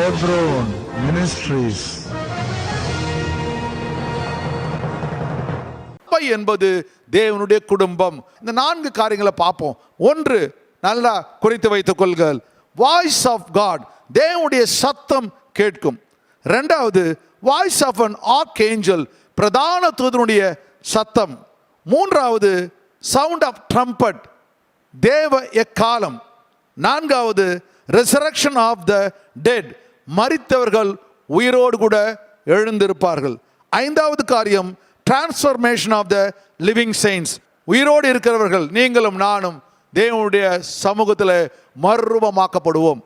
Hebron Ministries. என்பது தேவனுடைய குடும்பம். இந்த 4 காரியங்களை பார்ப்போம். ஒன்று, நல்லா குறித்து வைத்துக் கொள்ளுங்கள், வாய்ஸ் ஆஃப் காட், தேவனுடைய சத்தம் கேட்கும். இரண்டாவது, வாய்ஸ் ஆஃப் an archangel, பிரதான தூதனுடைய சத்தம். மூன்றாவது, சவுண்ட் ஆஃப் ட்ரம்பட், தேவ எக்காலம். நான்காவது, resurrection ஆஃப் த டெட், மரித்தவர்கள் உயிரோடு கூட எழுந்திருப்பார்கள். ஐந்தாவது காரியம், transformation of the living saints, உயிரோடு இருக்கிறவர்கள் நீங்களும் நானும் தேவனுடைய சமூகத்தில் மறுரூபமாக்கப்படுவோம்.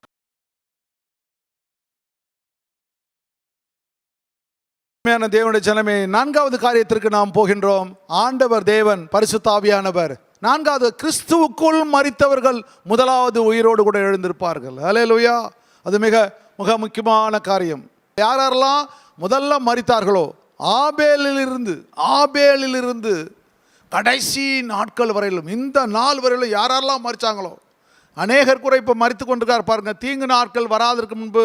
தேவனுடைய ஜனமே, 4வது காரியத்திற்கு நாம் போகின்றோம். ஆண்டவர் தேவன் பரிசுத்த ஆவியானவர். 4வது, கிறிஸ்துவுக்குள் மரித்தவர்கள் முதலாவது உயிரோடு கூட எழுந்திருப்பார்கள். அல்லேலூயா. அது மிக மிக முக்கியமான காரியம். யாரெல்லாம் முதல்ல மரித்தார்களோ, ஆபேலிலிருந்து கடைசி நாட்கள் வரையிலும், இந்த நாள் வரையிலும் யாரெல்லாம் மரித்தாங்களோ, அநேகர் கூட இப்போ மரித்து கொண்டிருக்கார் பாருங்க. தீங்கு நாட்கள் வராதற்கு முன்பு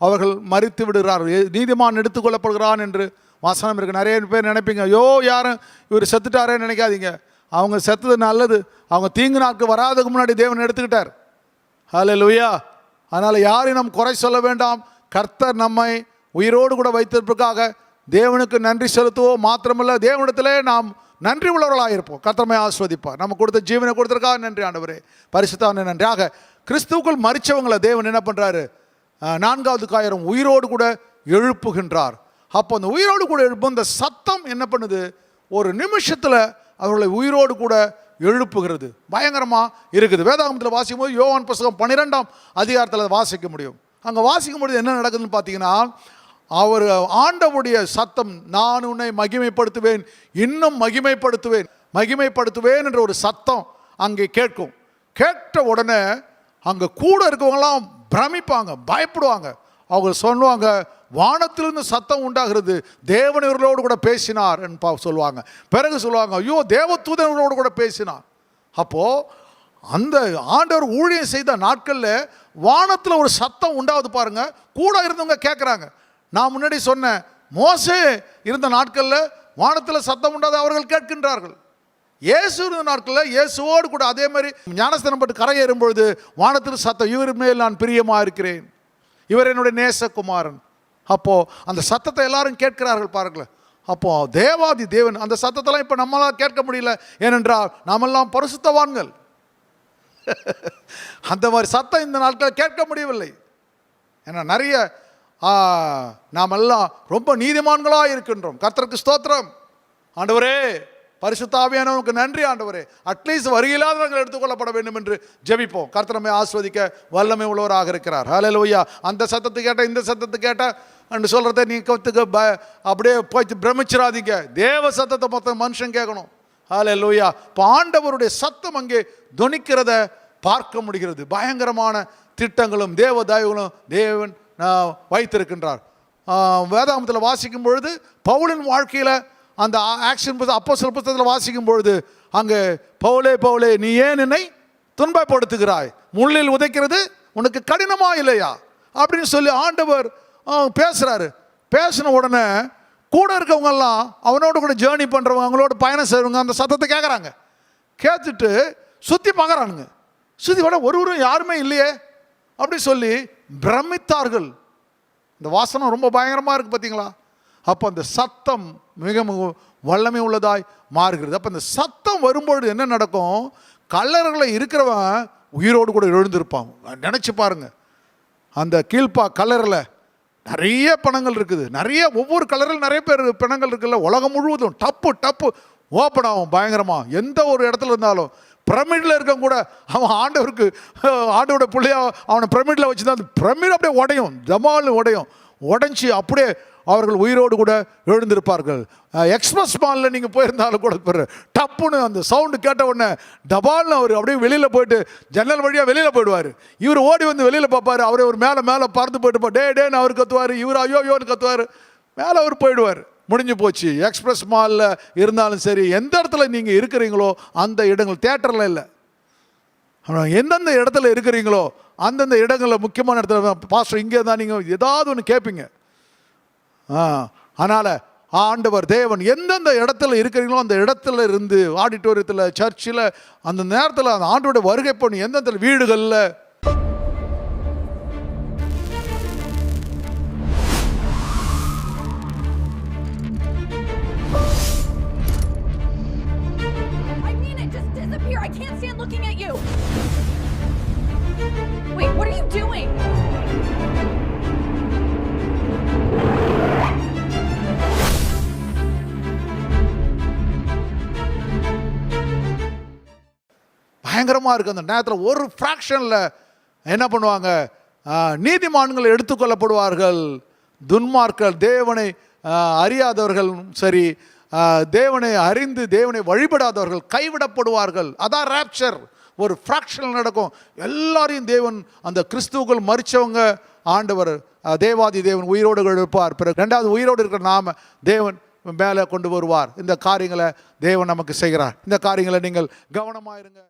அவர்கள் மரித்து விடுகிறார்கள். நீதிமான் எடுத்துக்கொள்ளப்படுகிறான் என்று வசனம் இருக்கு. நிறைய பேர் நினைப்பீங்க, ஐயோ யாரும் இவர் செத்துட்டாரேன்னு நினைக்காதீங்க. அவங்க செத்தது நல்லது. அவங்க தீங்கு நாட்கள் வராதுக்கு முன்னாடி தேவன் எடுத்துக்கிட்டார். ஹல்லேலூயா. அதனால் யாரையும் நாம் குறை சொல்ல வேண்டாம். கர்த்தர் நம்மை உயிரோடு கூட வைத்திருப்பதற்காக தேவனுக்கு நன்றி செலுத்துவோம். மாத்திரமல்ல, தேவனிடத்திலே நாம் நன்றி உள்ளவர்களாக இருப்போம். கர்த்தரை ஆஸ்வதிப்பார். நம்ம கொடுத்த ஜீவனை கொடுத்ததற்காக நன்றி ஆண்டவரே. பரிசுத்தவானே நன்றியாக. கிறிஸ்துவுக்குள் மரித்தவங்களை தேவன் என்ன பண்ணுறாரு? 4வது காரியம், உயிரோடு கூட எழுப்புகின்றார். அப்போ அந்த உயிரோடு கூட எழுப்பும் இந்த சத்தம் என்ன பண்ணுது? ஒரு நிமிஷத்தில் அவர்களை உயிரோடு கூட எழுப்புகிறது. பயங்கரமாக இருக்குது. வேதாகமத்தில் வாசிக்கும் போது யோவான் புத்தகம் 12ஆம் அதிகாரத்தில் வாசிக்க முடியும். அங்கே வாசிக்கும் பொழுது என்ன நடக்குதுன்னு பார்த்தீங்கன்னா, அவர் ஆண்டவருடைய சத்தம், நான் உன்னை மகிமைப்படுத்துவேன், இன்னும் மகிமைப்படுத்துவேன் என்ற ஒரு சத்தம் அங்கே கேட்கும். கேட்ட உடனே அங்கே கூட இருக்கவங்களாம் பிரமிப்பாங்க, பயப்படுவாங்க. அவங்க சொல்லுவாங்க, வானத்திலிருந்து சத்தம் உண்டாகிறது, தேவன் இவர்களோடு கூட பேசினார் சொல்லுவாங்க. பிறகு சொல்லுவாங்க, ஐயோ தேவதூதனோடு கூட பேசினார். அப்போது அந்த ஆண்டவர் ஊழியம் செய்த நாட்களில் வானத்தில் ஒரு சத்தம் உண்டாவது பாருங்க. கூட இருந்தவங்க கேட்குறாங்க. நான் முன்னாடி சொன்னேன், மோசே இருந்த நாட்களில் வானத்தில் சத்தம் உண்டாது அவர்கள் கேட்கின்றார்கள். இயேசு இருந்த நாட்களில் இயேசுவோடு கூட அதே மாதிரி ஞானஸ்தானம் பட்டு கரை ஏறும்பொழுது வானத்தில் சத்தம், இவர் மேல் நான் பிரியமாக இருக்கிறேன், இவர் என்னுடைய நேசகுமாரன். அப்போது அந்த சத்தத்தை எல்லாரும் கேட்கிறார்கள் பாருங்களேன். அப்போது தேவாதி தேவன் அந்த சத்தத்தெல்லாம் இப்போ நம்மளால் கேட்க முடியல. ஏனென்றால் நாமெல்லாம் பரிசுத்தவான்கள். அந்த மாதிரி சத்தம் இந்த நாட்களில் கேட்க முடியவில்லை. ஏன்னா நிறைய நாமெல்லாம் ரொம்ப நீதிமான்களாக இருக்கின்றோம். கர்த்தருக்கு ஸ்தோத்திரம். ஆண்டவரே, பரிசுத்த ஆவியானவருக்கு நன்றி ஆண்டவரே. அட்லீஸ்ட் வருகையில்லாத நாங்கள் எடுத்துக்கொள்ளப்பட வேண்டும் என்று ஜெபிப்போம். கர்த்தர் நம்மை ஆஸ்வதிக்க வல்லமை உள்ளவராக இருக்கிறார். ஹல்லேலூயா. அந்த சத்தத்தை கேட்ட இந்த சத்தத்தை கேட்ட என்று சொல்கிறத நீங்கள் அப்படியே போய் பிரமிச்சிடாதீங்க. தேவ சத்தத்தை மொத்தம் மனுஷன் கேட்கணும். ஹல்லேலூயா. இப்போ ஆண்டவருடைய சத்தம் அங்கே துணிக்கிறத பார்க்க முடிகிறது. பயங்கரமான திட்டங்களும் தேவ தயவுகளும் தேவன் வைத்திருக்கின்றார். வேதாகமத்தில் வாசிக்கும் பொழுது பவுலின் வாழ்க்கையில் அந்த ஆக்ஷன் அப்போஸ்தலர் புத்தகத்தில் வாசிக்கும் பொழுது அங்கே பவுலே பவுலே நீ ஏன் என்னை துன்பப்படுத்துகிறாய், முள்ளில் உதைக்கிறது உனக்கு கடினமா இல்லையா அப்படின்னு சொல்லி ஆண்டவர் பேசுகிறாரு. பேசின உடனே கூட இருக்கவங்கெல்லாம் அவனோட கூட ஜேர்னி பண்ணுறவங்க, அவங்களோட பயணம் செய்கிறவங்க அந்த சத்தத்தை கேட்குறாங்க. கேட்டுட்டு சுற்றி பார்க்குறானுங்க. சுற்றி விட ஒருவரும் யாருமே இல்லையே அப்படி சொல்லி பிரமித்தார்கள். இந்த வாசனம் ரொம்ப பயங்கரமாக இருக்குது பார்த்தீங்களா? அப்போ அந்த சத்தம் மிக வல்லமை உள்ளதாய் மாறுகிறது. அப்போ அந்த சத்தம் வரும்பொழுது என்ன நடக்கும்? கல்லறைகளில் இருக்கிறவன் உயிரோடு கூட எழுந்திருப்பான். நினச்சி பாருங்க. அந்த கீழ்ப்பா கல்லறையில் நிறைய பணங்கள் இருக்குது. நிறைய ஒவ்வொரு கல்லறையில் நிறைய பேர் பிணங்கள் இருக்குல்ல. உலகம் முழுவதும் டப்பு ஓப்பன் ஆகும் பயங்கரமாக. எந்த ஒரு இடத்துல இருந்தாலும் பிரமிடில் இருக்க கூட அவன் ஆண்டவரோட பிள்ளையா அவனை பிரமிடில் வச்சுதான் அந்த பிரமிட் அப்படியே உடையும், ஜமால் உடைஞ்சி அப்படியே அவர்கள் உயிரோடு கூட எழுந்திருப்பார்கள். எக்ஸ்பிரஸ் மாலில் நீங்கள் போயிருந்தாலும் கூட டப்புன்னு அந்த சவுண்டு கேட்ட உடனே டபால்னு அவர் அப்படியே வெளியில் போயிட்டு ஜன்னல் வழியாக வெளியில் போயிடுவார். இவர் ஓடி வந்து வெளியில் பார்ப்பார். அவரே ஒரு மேலே பறந்து போயிட்டு டேன்னு அவர் கத்துவார். இவர் ஐயோன்னு கத்துவார். மேலே அவர் போயிடுவார். முடிஞ்சு போச்சு. எக்ஸ்பிரஸ் மாலில் இருந்தாலும் சரி, எந்த இடத்துல நீங்கள் இருக்கிறீங்களோ அந்த இடங்கள், தியேட்டரில் இல்லை, ஆனால் எந்தெந்த இடத்துல இருக்கிறீங்களோ அந்தந்த இடங்களில் முக்கியமான இடத்துல பாஸ்டர் இங்கே தான் நீங்கள் ஏதாவது ஒன்று கேட்பீங்க. அதனால் ஆண்டவர் தேவன் எந்தெந்த இடத்துல இருக்கிறீங்களோ அந்த இடத்துல இருந்து ஆடிட்டோரியத்தில், சர்ச்சில், அந்த நேரத்தில் அந்த ஆண்டோட வருகை பண்ணி எந்தெந்த வீடுகளில் I can't stand looking at you. Wait, what are you doing? பயங்கரமாக இருக்குது. அந்த நேரத்தில் ஒரு ஃப்ராக்ஷனில் என்ன பண்ணுவாங்க, நீதிமான்கள் எடுத்துக்கொள்ளப்படுவார்கள். துன்மார்கள், தேவனை அறியாதவர்கள் சரி, தேவனை அறிந்து தேவனை வழிபடாதவர்கள் கைவிடப்படுவார்கள். அதான் ராப்சர். ஒரு ஃப்ராக்ஷன் நடக்கும். எல்லாரையும் தேவன் அந்த கிறிஸ்துவுக்குள் மரித்தவங்க ஆண்டவர் தேவாதி தேவன் உயிரோடு எழுப்பார். பிறகு ரெண்டாவது உயிரோடு இருக்கிற நாம தேவன் மேலே கொண்டு வருவார். இந்த காரியங்களை தேவன் நமக்கு செய்கிறார். இந்த காரியங்களை நீங்கள் கவனமாக இருங்க.